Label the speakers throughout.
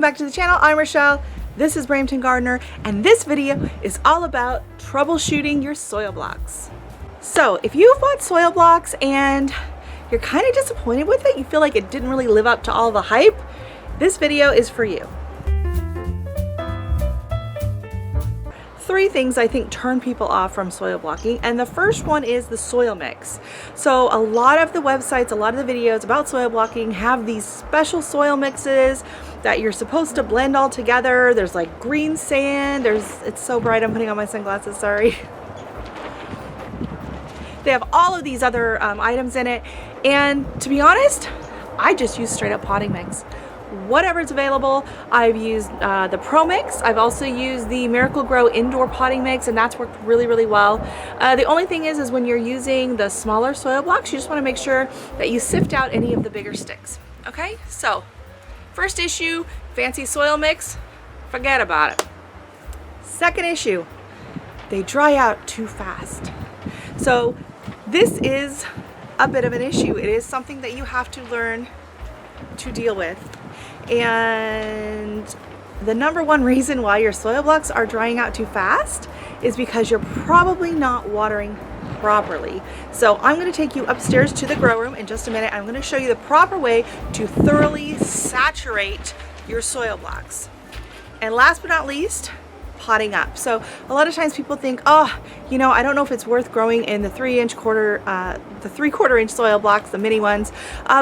Speaker 1: Back to the channel. I'm Rochelle. This is Brampton Gardener, and this video is all about troubleshooting your soil blocks. So if you've bought soil blocks and you're kind of disappointed with it, you feel like it didn't really live up to all the hype, this video is for you. Three things I think turn people off from soil blocking, and the first one is the soil mix. So a lot of the websites, a lot of the videos about soil blocking have these special soil mixes that you're supposed to blend all together. There's like green sand, it's so bright, I'm putting on my sunglasses, sorry. They have all of these other items in it, and to be honest, I just use straight up potting mix. Whatever's available. I've used the Pro Mix. I've also used the Miracle Grow indoor potting mix, and that's worked really, really well. The only thing is when you're using the smaller soil blocks, you just want to make sure that you sift out any of the bigger sticks. Okay, so first issue, fancy soil mix, forget about it. Second issue, they dry out too fast. So this is a bit of an issue. It is something that you have to learn to deal with. And the number one reason why your soil blocks are drying out too fast is because you're probably not watering properly. So I'm going to take you upstairs to the grow room in just a minute. I'm going to show you the proper way to thoroughly saturate your soil blocks. And last but not least, potting up. So a lot of times people think, oh, you know, I don't know if it's worth growing in the 3/4 inch soil blocks, the mini ones,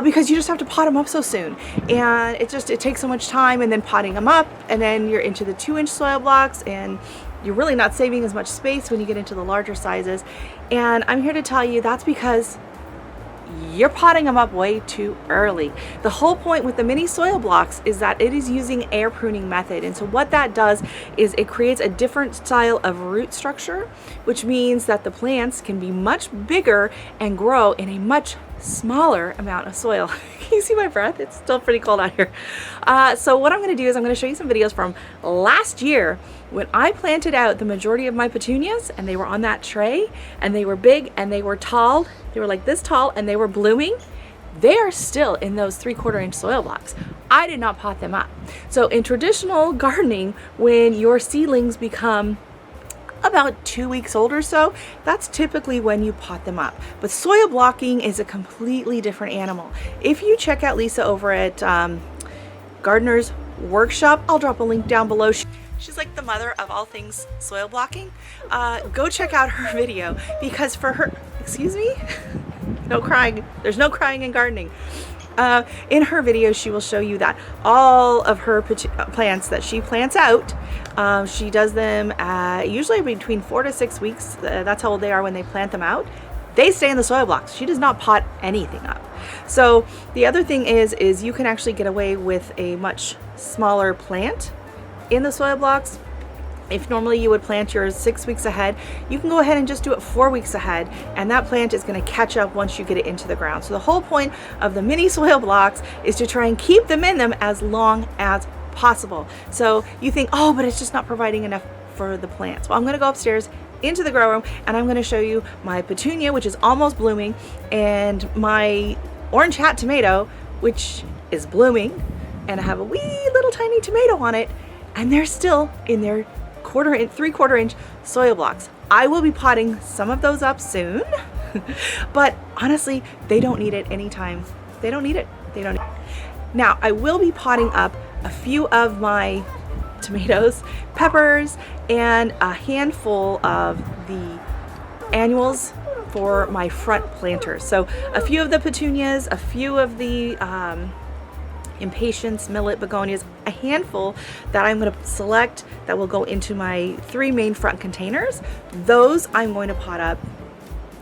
Speaker 1: because you just have to pot them up so soon, and it takes so much time, and then potting them up, and then you're into the 2-inch soil blocks, and you're really not saving as much space when you get into the larger sizes. And I'm here to tell you that's because you're potting them up way too early. The whole point with the mini soil blocks is that it is using air pruning method, and so what that does is it creates a different style of root structure, which means that the plants can be much bigger and grow in a much smaller amount of soil. Can you see my breath? It's still pretty cold out here. So what I'm going to do is I'm going to show you some videos from last year when I planted out the majority of my petunias, and they were on that tray, and they were big, and they were tall. They were like this tall, and they were blooming. They are still in those 3/4 inch soil blocks. I did not pot them up. So in traditional gardening, when your seedlings become about 2 weeks old or so, that's typically when you pot them up. But soil blocking is a completely different animal. If you check out Lisa over at Gardener's Workshop, I'll drop a link down below. She's like the mother of all things soil blocking. Go check out her video, because for her, excuse me, no crying. There's no crying in gardening. In her video, she will show you that all of her plants that she plants out, she does them usually between 4 to 6 weeks. That's how old they are when they plant them out. They stay in the soil blocks. She does not pot anything up. So the other thing is you can actually get away with a much smaller plant in the soil blocks. If normally you would plant yours 6 weeks ahead, you can go ahead and just do it 4 weeks ahead, and that plant is going to catch up once you get it into the ground. So the whole point of the mini soil blocks is to try and keep them in them as long as possible. So you think, oh, but it's just not providing enough for the plants. Well, I'm going to go upstairs into the grow room, and I'm going to show you my petunia, which is almost blooming, and my orange hat tomato, which is blooming, and I have a wee little tiny tomato on it, and they're still in their 3/4 inch soil blocks. I will be potting some of those up soon, but honestly, they don't need it anytime. They don't need it. They don't need it. Now, I will be potting up a few of my tomatoes, peppers, and a handful of the annuals for my front planters. So a few of the petunias, a few of the impatiens, millet, begonias, a handful that I'm going to select that will go into my 3 main front containers. Those I'm going to pot up,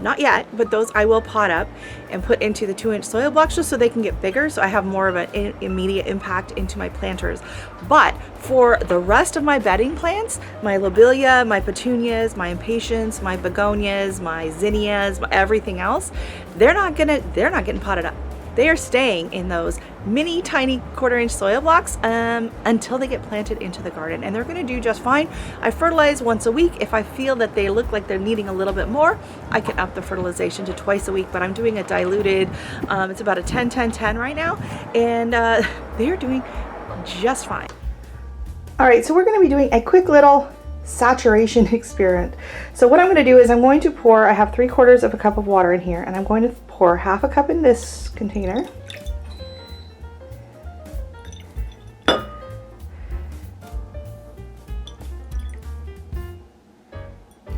Speaker 1: not yet, but those I will pot up and put into the 2-inch soil blocks just so they can get bigger, so I have more of an immediate impact into my planters. But for the rest of my bedding plants, my lobelia, my petunias, my impatiens, my begonias, my zinnias, everything else, they're not getting potted up. They are staying in those mini tiny 1/4 inch soil blocks until they get planted into the garden, and they're going to do just fine. I fertilize once a week. If I feel that they look like they're needing a little bit more, I can up the fertilization to twice a week, but I'm doing a diluted, it's about a 10-10-10 right now, and they're doing just fine. All right, so we're going to be doing a quick little saturation experiment. So what I'm going to do is I'm going to pour, I have 3/4 of a cup of water in here, and I'm going to pour 1/2 cup in this container.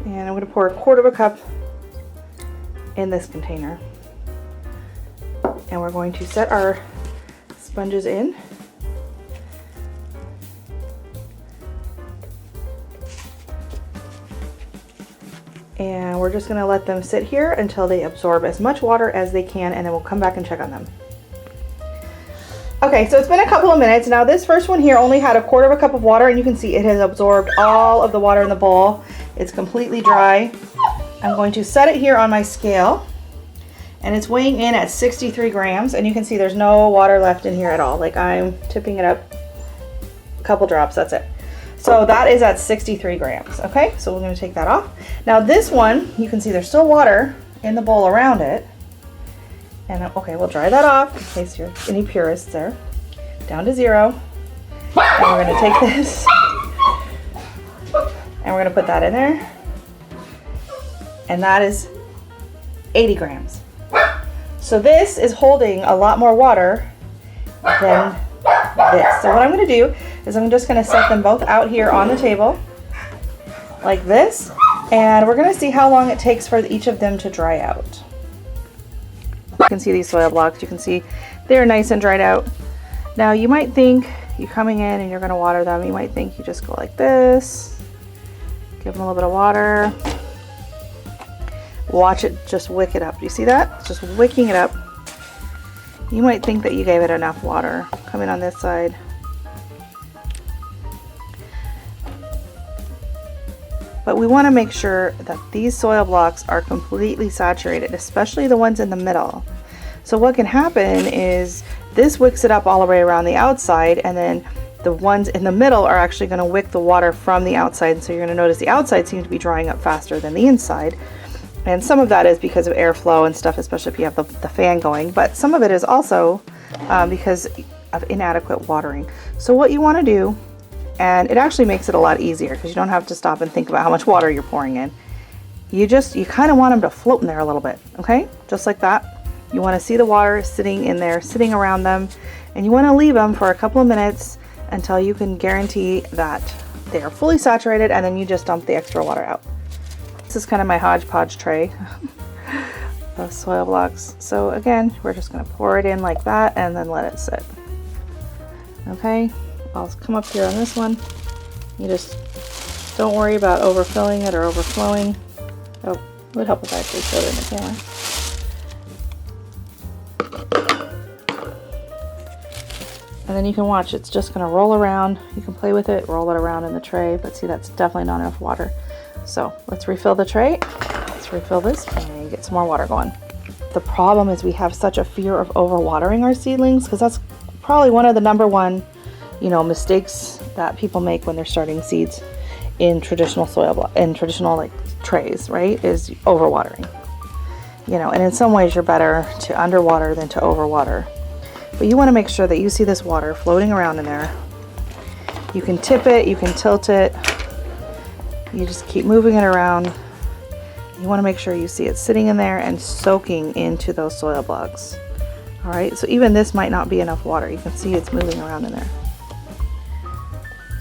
Speaker 1: And I'm going to pour 1/4 cup in this container. And we're going to set our sponges in. And we're just going to let them sit here until they absorb as much water as they can, and then we'll come back and check on them. Okay, so it's been a couple of minutes. Now this first one here only had 1/4 cup of water, and you can see it has absorbed all of the water in the bowl. It's completely dry. I'm going to set it here on my scale, and it's weighing in at 63 grams, and you can see there's no water left in here at all. Like, I'm tipping it up a couple drops, that's it. So that is at 63 grams, okay? So we're gonna take that off. Now this one, you can see there's still water in the bowl around it. And okay, we'll dry that off in case you're any purists there. Down to 0. And we're gonna take this, and we're gonna put that in there. And that is 80 grams. So this is holding a lot more water than this. So what I'm going to do is I'm just going to set them both out here on the table like this, and we're going to see how long it takes for each of them to dry out. You can see these soil blocks. You can see they're nice and dried out. Now you might think you're coming in and you're going to water them. You might think you just go like this, give them a little bit of water. Watch it just wick it up. Do you see that? It's just wicking it up. You might think that you gave it enough water. Come in on this side. But we want to make sure that these soil blocks are completely saturated, especially the ones in the middle. So what can happen is this wicks it up all the way around the outside, and then the ones in the middle are actually going to wick the water from the outside. So you're going to notice the outside seems to be drying up faster than the inside. And some of that is because of airflow and stuff, especially if you have the fan going, but some of it is also because of inadequate watering. So what you want to do, and it actually makes it a lot easier because you don't have to stop and think about how much water you're pouring in. You kind of want them to float in there a little bit, okay? Just like that. You want to see the water sitting in there, sitting around them, and you want to leave them for a couple of minutes until you can guarantee that they are fully saturated, and then you just dump the extra water out. This is kind of my hodgepodge tray of soil blocks. So again, we're just going to pour it in like that and then let it sit. Okay, I'll come up here on this one. You just don't worry about overfilling it or overflowing. Oh, it would help if I actually showed it in the camera. And then you can watch, it's just going to roll around. You can play with it, roll it around in the tray, but see, that's definitely not enough water. So let's refill the tray, let's refill this, and get some more water going. The problem is we have such a fear of overwatering our seedlings, because that's probably one of the #1, mistakes that people make when they're starting seeds in traditional like trays, right? Is overwatering. And in some ways you're better to underwater than to overwater. But you want to make sure that you see this water floating around in there. You can tip it, you can tilt it. You just keep moving it around. You want to make sure you see it sitting in there and soaking into those soil blocks. All right, so even this might not be enough water. You can see it's moving around in there.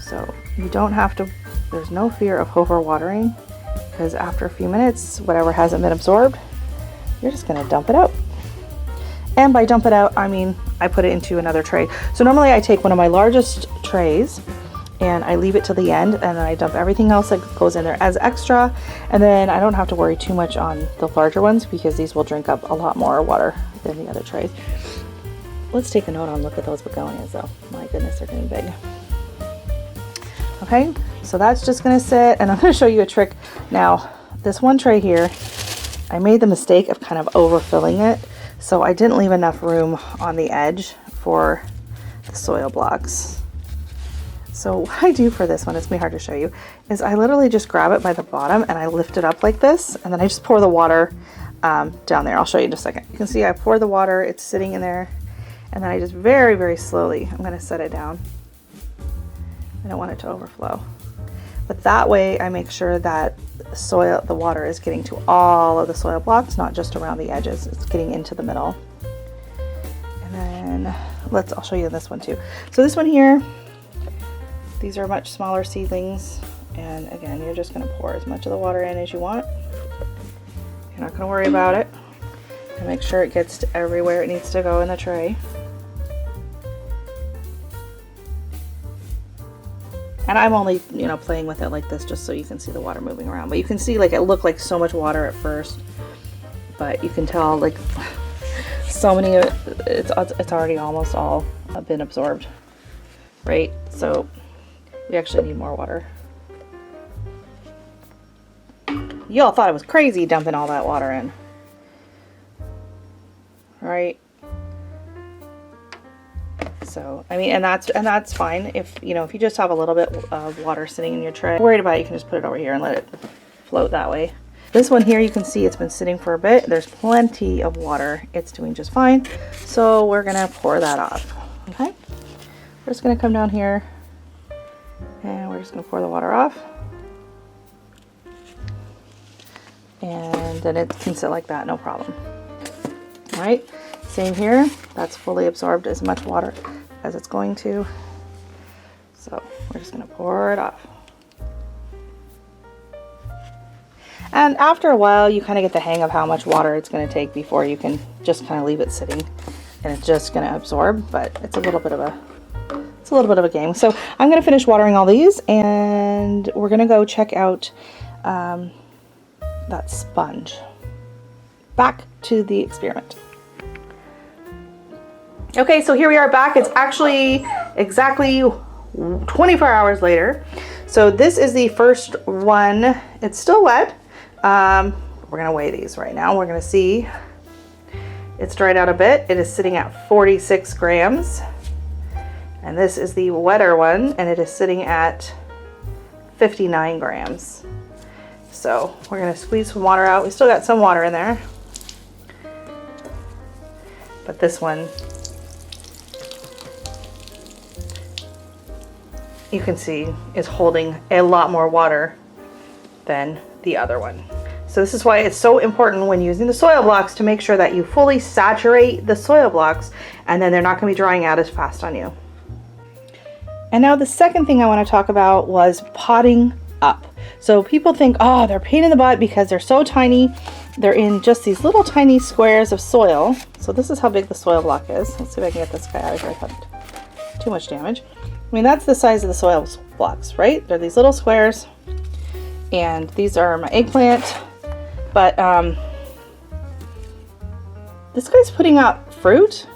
Speaker 1: So you don't have to, there's no fear of overwatering, because after a few minutes, whatever hasn't been absorbed, you're just going to dump it out. And by dump it out, I mean I put it into another tray. So normally I take one of my largest trays and I leave it to the end, and then I dump everything else that goes in there as extra, and then I don't have to worry too much on the larger ones because these will drink up a lot more water than the other trays. Let's take a note on look at those begonias though. My goodness, they're getting big. Okay, so that's just gonna sit, and I'm gonna show you a trick. Now, this one tray here, I made the mistake of kind of overfilling it, so I didn't leave enough room on the edge for the soil blocks. So what I do for this one, it's gonna be hard to show you, is I literally just grab it by the bottom and I lift it up like this, and then I just pour the water down there. I'll show you in just a second. You can see I pour the water, it's sitting in there, and then I just very, very slowly, I'm gonna set it down. I don't want it to overflow. But that way I make sure that the water is getting to all of the soil blocks, not just around the edges. It's getting into the middle. And then I'll show you this one too. So this one here, these are much smaller seedlings. And again, you're just gonna pour as much of the water in as you want. You're not gonna worry about it. And make sure it gets to everywhere it needs to go in the tray. And I'm only, playing with it like this just so you can see the water moving around. But you can see, like, it looked like so much water at first. But you can tell, like, so many of it, it's already almost all been absorbed, right? So we actually need more water. Y'all thought it was crazy dumping all that water in, right? So, I mean, and that's fine if you just have a little bit of water sitting in your tray. If you're worried about it, you can just put it over here and let it float that way. This one here, you can see it's been sitting for a bit. There's plenty of water. It's doing just fine. So we're gonna pour that off, okay? We're just gonna come down here and we're just gonna pour the water off. And then it can sit like that, no problem. All right, same here. That's fully absorbed as much water as it's going to. So we're just gonna pour it off. And after a while, you kind of get the hang of how much water it's gonna take before you can just kind of leave it sitting and it's just gonna absorb, but it's a little bit of a game. So I'm gonna finish watering all these and we're gonna go check out that sponge. Back to the experiment. Okay, so here we are back. It's actually exactly 24 hours later. So this is the first one. It's still wet. We're gonna weigh these right now. We're gonna see. It's dried out a bit. It is sitting at 46 grams. And this is the wetter one, and it is sitting at 59 grams. So we're gonna squeeze some water out. We still got some water in there. But this one, you can see, is holding a lot more water than the other one. So this is why it's so important when using the soil blocks to make sure that you fully saturate the soil blocks, and then they're not gonna be drying out as fast on you. And now the second thing I wanna talk about was potting up. So people think, oh, they're a pain in the butt because they're so tiny. They're in just these little tiny squares of soil. So this is how big the soil block is. Let's see if I can get this guy out of here without too much damage. I mean, that's the size of the soil blocks, right? They're these little squares. And these are my eggplant. But this guy's putting out fruit.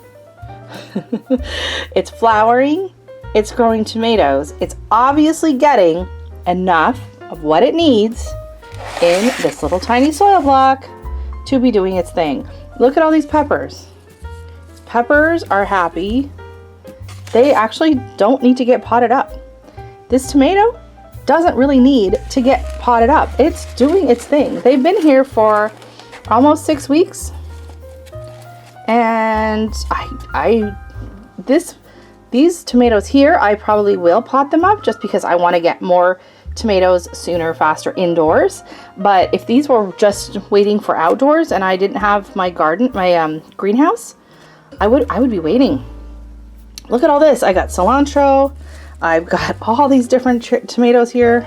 Speaker 1: It's flowering. It's growing tomatoes. It's obviously getting enough of what it needs in this little tiny soil block to be doing its thing. Look at all these peppers. Peppers are happy. They actually don't need to get potted up. This tomato doesn't really need to get potted up. It's doing its thing. They've been here for almost 6 weeks. And these tomatoes here, I probably will pot them up just because I want to get more tomatoes sooner, faster indoors. But if these were just waiting for outdoors and I didn't have my garden, my greenhouse, I would be waiting. Look at all this. I got cilantro. I've got all these different tomatoes here,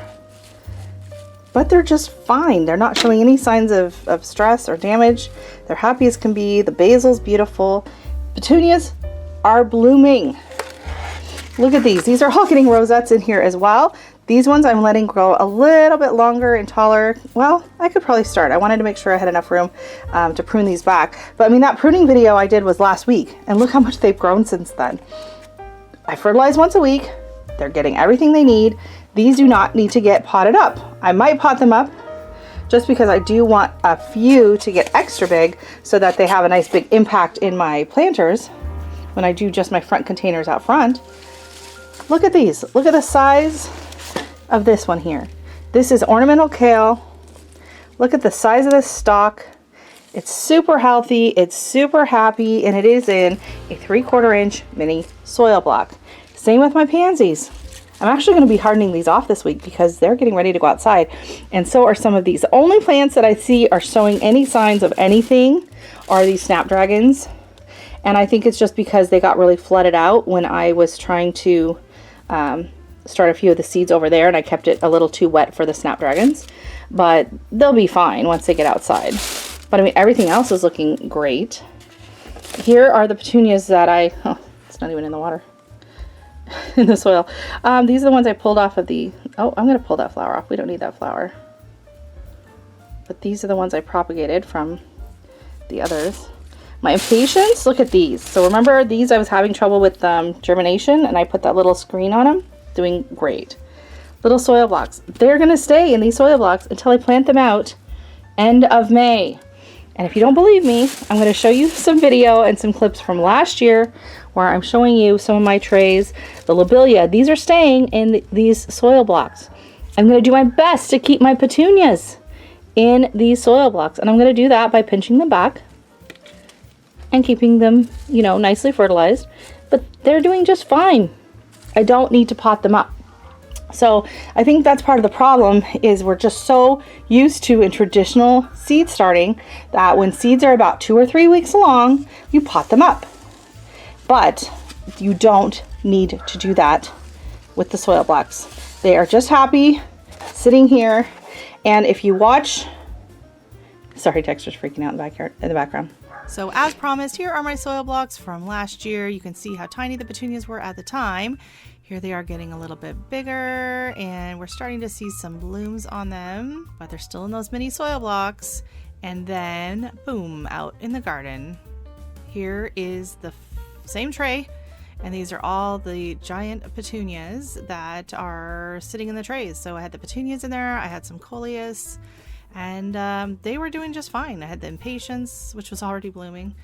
Speaker 1: but they're just fine. They're not showing any signs of stress or damage. They're happy as can be. The basil's beautiful. Petunias are blooming. Look at these. These are all getting rosettes in here as well. These ones I'm letting grow a little bit longer and taller. Well, I could probably start. I wanted to make sure I had enough room to prune these back. But I mean, that pruning video I did was last week, and look how much they've grown since then. I fertilize once a week. They're getting everything they need. These do not need to get potted up. I might pot them up just because I do want a few to get extra big so that they have a nice big impact in my planters when I do just my front containers out front. Look at these. Look at the size of this one here. This is ornamental kale. Look at the size of this stalk. It's super healthy, it's super happy, and it is in a 3/4 inch mini soil block. Same with my pansies. I'm actually going to be hardening these off this week because they're getting ready to go outside. And so are some of these. The only plants that I see are showing any signs of anything are these snapdragons. And I think it's just because they got really flooded out when I was trying to start a few of the seeds over there, and I kept it a little too wet for the snapdragons. But they'll be fine once they get outside. But I mean, everything else is looking great. Here are the petunias that oh, it's not even in the water. In the soil. These are the ones I pulled off of the, oh, I'm going to pull that flower off. We don't need that flower. But these are the ones I propagated from the others. My impatiens, look at these. So remember these, I was having trouble with germination, and I put that little screen on them. Doing great. Little soil blocks. They're going to stay in these soil blocks until I plant them out end of May. And if you don't believe me, I'm going to show you some video and some clips from last year where I'm showing you some of my trays. The lobelia, these are staying in these soil blocks. I'm going to do my best to keep my petunias in these soil blocks. And I'm going to do that by pinching them back and keeping them, you know, nicely fertilized. But they're doing just fine. I don't need to pot them up. So I think that's part of the problem, is we're just so used to in traditional seed starting that when seeds are about 2 or 3 weeks along, you pot them up. But you don't need to do that with the soil blocks. They are just happy sitting here. And if you watch, sorry, Dexter's freaking out in the background. So as promised, here are my soil blocks from last year. You can see how tiny the petunias were at the time. Here they are getting a little bit bigger, and we're starting to see some blooms on them, but they're still in those mini soil blocks. And then boom, out in the garden. Here is the same tray, and these are all the giant petunias that are sitting in the trays. So I had the petunias in there, I had some coleus, and they were doing just fine. I had the impatiens, which was already blooming,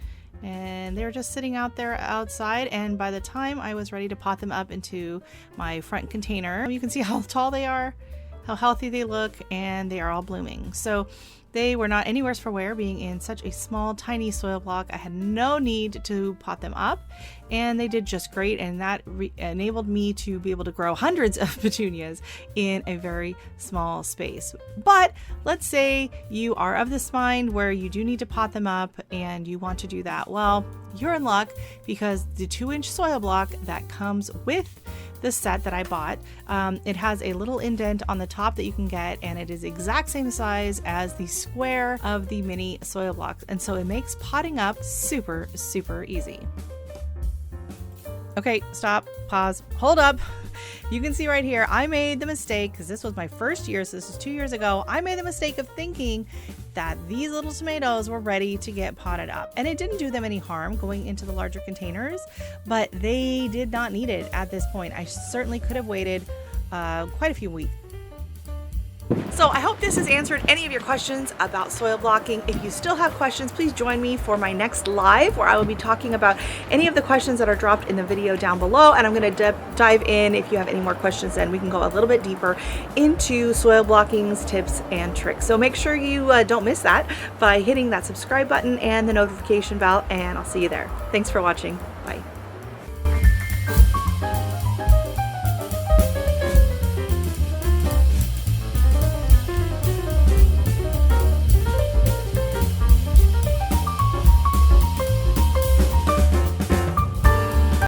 Speaker 1: and they were just sitting out there outside. And by the time I was ready to pot them up into my front container, you can see how tall they are, how healthy they look, and they are all blooming. So they were not any worse for wear being in such a small, tiny soil block. I had no need to pot them up, and they did just great, and that enabled me to be able to grow hundreds of petunias in a very small space. But let's say you are of this mind where you do need to pot them up and you want to do that. Well, you're in luck, because the 2-inch soil block that comes with the set that I bought, it has a little indent on the top that you can get, and it is exact same size as the square of the mini soil blocks, and so it makes potting up super, super easy. Okay, stop, pause, hold up. You can see right here, I made the mistake, because this was my first year, so this is 2 years ago. I made the mistake of thinking that these little tomatoes were ready to get potted up, and it didn't do them any harm going into the larger containers, but they did not need it at this point. I certainly could have waited quite a few weeks. So I hope this has answered any of your questions about soil blocking. If you still have questions, please join me for my next live, where I will be talking about any of the questions that are dropped in the video down below, and I'm going to dive in. If you have any more questions, then we can go a little bit deeper into soil blocking's tips and tricks. So make sure you don't miss that by hitting that subscribe button and the notification bell, and I'll see you there. Thanks for watching. Bye.